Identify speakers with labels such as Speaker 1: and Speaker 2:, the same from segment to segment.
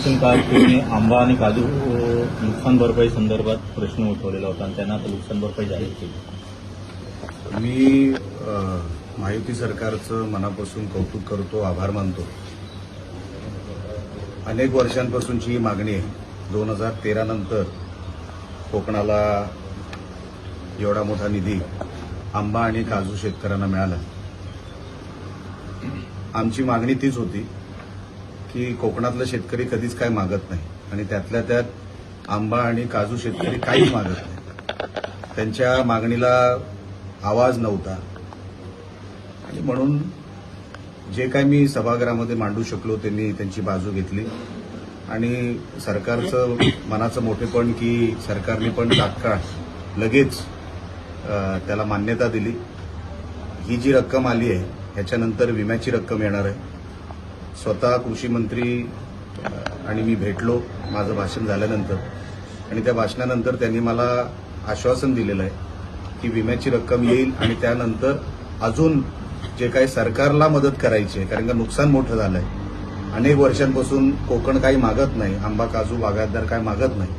Speaker 1: अधिवेशन काळात त्यांनी आंबा आणि काजू नुकसान भरपाई संदर्भात प्रश्न उठवलेला होता आणि त्यांना आता नुकसान भरपाई जाहीर केली.
Speaker 2: मी महायुती सरकारचं मनापासून कौतुक करतो, आभार मानतो. अनेक वर्षांपासूनची ही मागणी आहे. 2013 नंतर कोकणाला एवढा मोठा निधी आंबा आणि काजू शेतकऱ्यांना मिळाला. आमची मागणी तीच होती की कोकणातला शेतकरी कधीच काय मागत नाही आणि त्यातल्या त्यात आंबा आणि काजू शेतकरी काहीच मागत नाही. त्यांच्या मागणीला आवाज नव्हता आणि म्हणून जे काय मी सभागृहामध्ये मांडू शकलो त्यांनी त्यांची बाजू घेतली आणि सरकारचं मनाचं मोठेपण की सरकारने पण तात्काळ लगेच त्याला मान्यता दिली. ही जी रक्कम आली आहे ह्याच्यानंतर विम्याची रक्कम येणार आहे. स्वतः कृषी मंत्री आणि मी भेटलो माझं भाषण झाल्यानंतर आणि त्या भाषणानंतर त्यांनी मला आश्वासन दिलेलं आहे की विम्याची रक्कम येईल आणि त्यानंतर अजून जे काही सरकारला मदत करायची आहे, कारण का नुकसान मोठं झालं आहे. अनेक वर्षांपासून कोकण काही मागत नाही, आंबा काजू बागायतदार काय मागत नाही,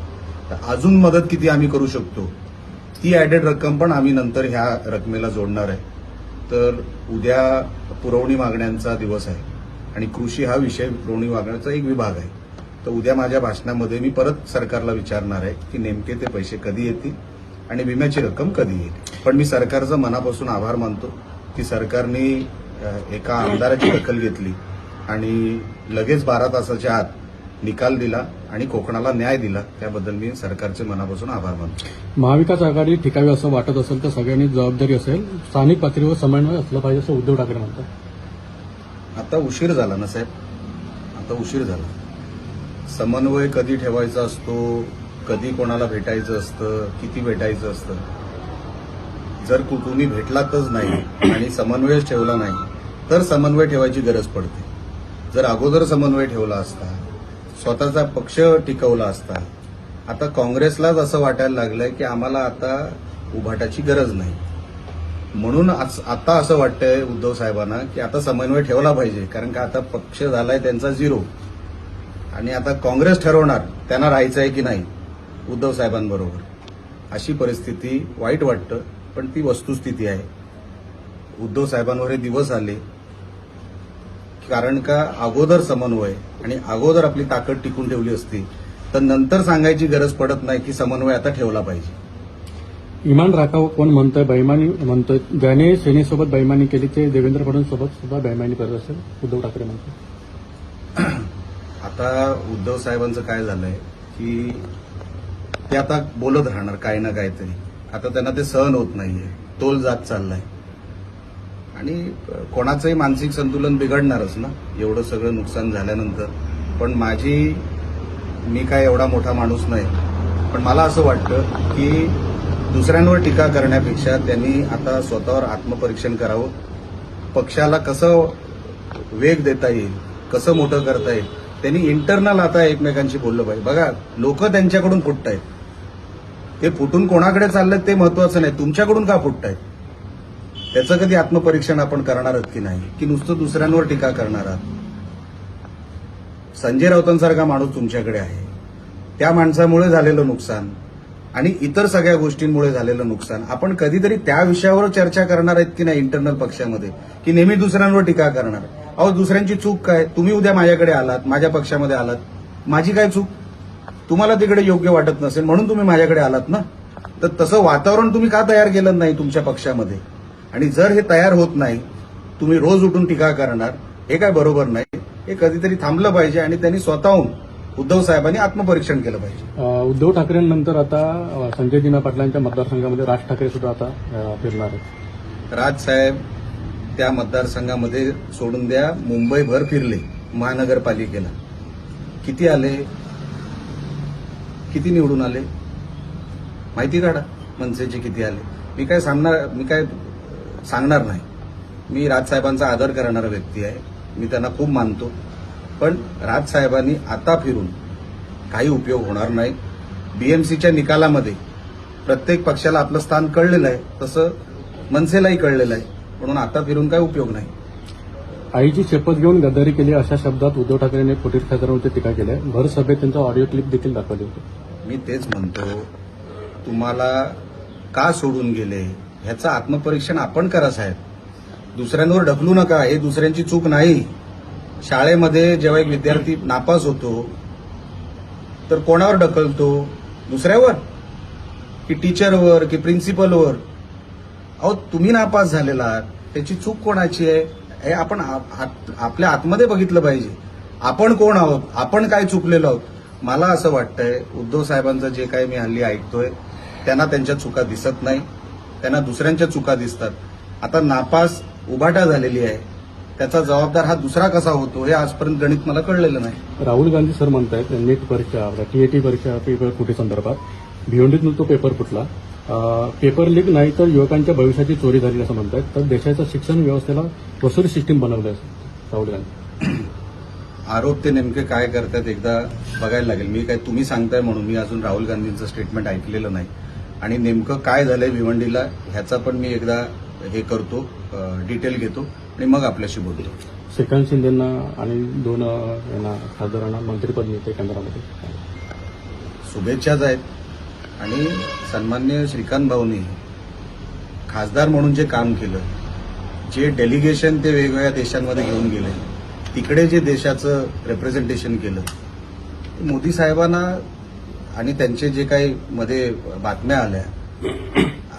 Speaker 2: तर अजून मदत किती आम्ही करू शकतो ती ॲडेड रक्कम पण आम्ही नंतर ह्या रकमेला जोडणार आहे. तर उद्या पुरवणी मागण्यांचा दिवस आहे आणि कृषी हा विषय पुरवणी मागण्याचा एक विभाग आहे. तर उद्या माझ्या भाषणामध्ये मी परत सरकारला विचारणार आहे की नेमके ते पैसे कधी येतील आणि विम्याची रक्कम कधी येईल. पण मी सरकारचं मनापासून आभार मानतो की सरकारने एका आमदाराची दखल घेतली आणि लगेच 12 तासाच्या आत निकाल दिला आणि कोकणाला न्याय दिला. त्याबद्दल मी सरकारचे मनापासून आभार मानतो.
Speaker 3: महाविकास आघाडी टिकावी असं वाटत असेल तर सगळ्यांनी जबाबदारी असेल, स्थानिक पातळीवर समन्वय असलं पाहिजे असं उद्धव ठाकरे म्हणतात.
Speaker 2: आता उशीर झाला ना साहेब, आता उशीर झाला. समन्वय कधी ठेवायचा असतो, कधी कोणाला भेटायचं असतं, किती भेटायचं असतं. जर तुम्ही भेटलातच नाही आणि समन्वयच ठेवला नाही तर समन्वय ठेवायची गरज पडते. जर अगोदर समन्वय ठेवला असता, स्वतःचा पक्ष टिकवला असता. आता काँग्रेसलाच असं वाटायला लागलंय की आम्हाला आता उभाटाची गरज नाही, म्हणून आता असं वाटतंय उद्धव साहेबांना की आता समन्वय ठेवला पाहिजे, कारण का आता पक्ष झालाय त्यांचा 0 आणि आता काँग्रेस ठरवणार त्यांना राहायचं आहे की नाही उद्धव साहेबांबरोबर. अशी परिस्थिती वाईट वाटतं, पण ती वस्तुस्थिती आहे. उद्धव साहेबांवर हे दिवस आले कारण का अगोदर समन्वय आणि अगोदर आपली ताकद टिकून ठेवली असती तर नंतर सांगायची गरज पडत नाही की समन्वय आता ठेवला पाहिजे.
Speaker 3: इमान राखाव कोण म्हणतोय, बैमानी म्हणतोय. ज्याने सेनेसोबत बैमानी केली ते देवेंद्र फडणवीस सोबत सुद्धा बैमानी करत असेल उद्धव ठाकरे म्हणतात.
Speaker 2: आता उद्धव साहेबांचं काय झालंय की ते आता बोलत राहणार काही ना काहीतरी. आता त्यांना ते सहन होत नाहीये, तोल जात चाललाय आणि कोणाचंही मानसिक संतुलन बिघडणारच ना एवढं सगळं नुकसान झाल्यानंतर. पण मी काय एवढा मोठा माणूस नाही, पण मला असं वाटतं की दुसऱ्यांवर टीका करण्यापेक्षा त्यांनी आता स्वतःवर आत्मपरीक्षण करावं. पक्षाला कसं वेग देता येईल, कसं मोठं करता येईल, त्यांनी इंटरनल आता एकमेकांशी बोललं पाहिजे. बघा, लोक त्यांच्याकडून फुटतायत, ते फुटून कोणाकडे चाललेत ते महत्वाचं नाही, तुमच्याकडून का फुटतायत त्याचं कधी आत्मपरीक्षण आपण करणार आहात की नाही, की नुसतं दुसऱ्यांवर टीका करणार आहात. संजय राऊतांसारखा माणूस तुमच्याकडे आहे, त्या माणसामुळे झालेलं नुकसान आणि इतर सगळ्या गोष्टींमुळे झालेलं नुकसान आपण कधीतरी त्या विषयावर चर्चा करणार आहेत की नाही इंटरनल पक्षामध्ये, की नेहमी दुसऱ्यांवर टीका करणार. अहो, दुसऱ्यांची चूक काय? तुम्ही उद्या माझ्याकडे आलात, माझ्या पक्षामध्ये आलात, माझी काय चूक? तुम्हाला तिकडे योग्य वाटत नसेल म्हणून तुम्ही माझ्याकडे आलात ना. तर तसं वातावरण तुम्ही का तयार केलं नाही तुमच्या पक्षामध्ये? आणि जर हे तयार होत नाही, तुम्ही रोज उठून टीका करणार, हे काय बरोबर नाही. हे कधीतरी थांबलं पाहिजे आणि त्यांनी स्वतःहून उद्धव साहेबांनी आत्मपरीक्षण केलं पाहिजे.
Speaker 3: उद्धव ठाकरेंनंतर आता संजय दिना पाटलांच्या मतदारसंघामध्ये राज ठाकरे सुद्धा आता फिरणार आहेत.
Speaker 2: राज साहेब त्या मतदारसंघामध्ये सोडून द्या, मुंबईभर फिरले, महानगरपालिकेला किती आले, किती निवडून आले माहिती काढा. मनसेचे किती आले. मी काय सांगणार नाही. मी राजसाहेबांचा आदर करणारा व्यक्ती आहे, मी त्यांना खूप मानतो. पण राजसाहेबांनी आता फिरून काही उपयोग होणार नाही. बीएमसीच्या निकालामध्ये प्रत्येक पक्षाला आपलं स्थान कळलेलं आहे, तसं मनसेलाही कळलेलं आहे, म्हणून आता फिरून काही उपयोग नाही.
Speaker 3: आईची शपथ घेऊन गद्दारी केली अशा शब्दात उद्धव ठाकरेंनी फुटीर खासदारांवरती टीका केली आहे. भर सभेत त्यांचा ऑडिओ क्लिप देखील दाखवली होती.
Speaker 2: मी तेच म्हणतो, तुम्हाला का सोडून गेले ह्याचं आत्मपरीक्षण आपण करा साहेब. दुसऱ्यांवर ढकलू नका, हे दुसऱ्यांची चूक नाही. शाळेमध्ये जेव्हा एक विद्यार्थी नापास होतो तर कोणावर ढकलतो? दुसऱ्यावर की टीचरवर की प्रिन्सिपलवर? अहो, तुम्ही नापास झालेला आहात, त्याची चूक कोणाची आहे हे आपण आपल्या आतमध्ये बघितलं पाहिजे. आपण कोण आहोत, आपण काय चुकलेलो आहोत. मला असं वाटतंय उद्धव साहेबांचं जे काही मी हल्ली ऐकतोय त्यांना त्यांच्या चुका दिसत नाही, त्यांना दुसऱ्यांच्या चुका दिसतात. आता नापास उभाटा झालेली आहे, त्याचा जबाबदार हा दुसरा कसा होतो हे आजपर्यंत गणित मला कळलेलं नाही.
Speaker 3: राहुल गांधी सर म्हणतायत नीट परीक्षा टीएटी परीक्षा पेपर फुटी संदर्भात भिवंडीतून तो पेपर फुटला, पेपर लीक नाही तर युवकांच्या भविष्याची चोरी झाली असं म्हणतायत. तर देशाच्या शिक्षण व्यवस्थेला वसुली सिस्टीम बनवलं असं राहुल गांधी.
Speaker 2: आरोप ते नेमके काय करतात एकदा बघायला लागेल. मी काय तुम्ही सांगताय म्हणून मी अजून राहुल गांधींचं स्टेटमेंट ऐकलेलं नाही आणि नेमकं काय झालंय भिवंडीला ह्याचा पण मी एकदा हे करतो, डिटेल घेतो आणि मग आपल्याशी बोलतो.
Speaker 3: श्रीकांत शिंदेंना आणि 2 यांना खासदारांना मंत्रिपद मिळते केंद्रामध्ये.
Speaker 2: शुभेच्छाच आहेत. आणि सन्मान्य श्रीकांत भाऊनी खासदार म्हणून जे काम केलं, जे डेलिगेशन ते वेगवेगळ्या देशांमध्ये घेऊन गेले, तिकडे जे देशाचं रिप्रेझेंटेशन केलं, मोदी साहेबांना आणि त्यांचे जे काही मध्ये बातम्या आल्या,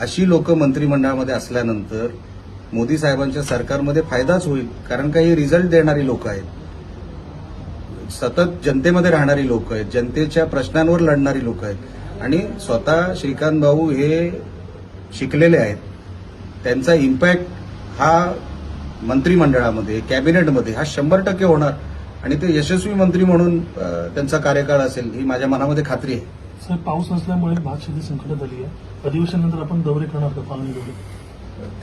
Speaker 2: अशी लोक मंत्रिमंडळामध्ये असल्यानंतर मोदी साहेबांच्या सरकारमध्ये फायदाच होईल. कारण काही रिझल्ट देणारी लोक आहेत, सतत जनतेमध्ये राहणारी लोक आहेत, जनतेच्या प्रश्नांवर लढणारी लोक आहेत आणि स्वतः श्रीकांत भाऊ हे शिकलेले आहेत. त्यांचा इम्पॅक्ट हा मंत्रिमंडळामध्ये कॅबिनेटमध्ये हा 100% होणार आणि ते यशस्वी मंत्री म्हणून त्यांचा कार्यकाळ असेल ही माझ्या मनामध्ये खात्री आहे.
Speaker 4: सर, पाऊस नसल्यामुळे भात शेती संकटात आली आहे. अधिवेशनानंतर आपण दौरे करणार का पाहणी दौरे?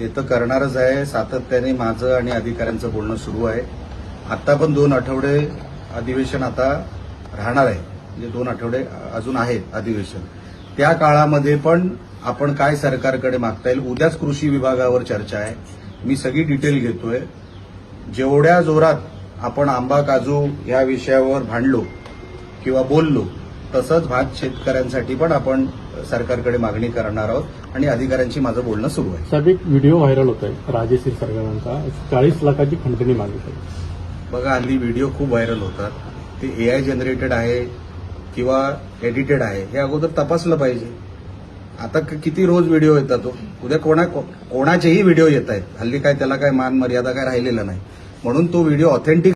Speaker 2: ते तर करणारच आहे. सातत्याने माझं आणि अधिकाऱ्यांचं बोलणं सुरू आहे. आता पण 2 आठवडे अधिवेशन आता राहणार आहे, म्हणजे 2 आठवडे अजून आहेत अधिवेशन. त्या काळामध्ये पण आपण काय सरकारकडे मागता येईल. उद्याच कृषी विभागावर चर्चा आहे, मी सगळी डिटेल घेतोय. जेवढ्या जोरात आपण आंबा काजू या विषयावर भांडलो किंवा बोललो, तसंच भात शेतकऱ्यांसाठी पण आपण सरकारकडे मागणी करणार आहोत आणि अधिकाऱ्यांशी माझं बोलणं सुरू आहे.
Speaker 3: साहेब, एक व्हिडिओ व्हायरल होत आहे राजेश्री सरकारांचा 40 लाखाची खंडणी मागितली.
Speaker 2: बघा, हल्ली व्हिडिओ खूप व्हायरल होतात. ते एआय जनरेटेड आहे किंवा एडिटेड आहे हे अगोदर तपासलं पाहिजे. आता किती रोज व्हिडिओ येतात, उद्या कोणाचेही व्हिडिओ येत आहेत. हल्ली काय त्याला काय मान मर्यादा काय राहिलेला नाही. म्हणून तो व्हिडिओ ऑथेंटिक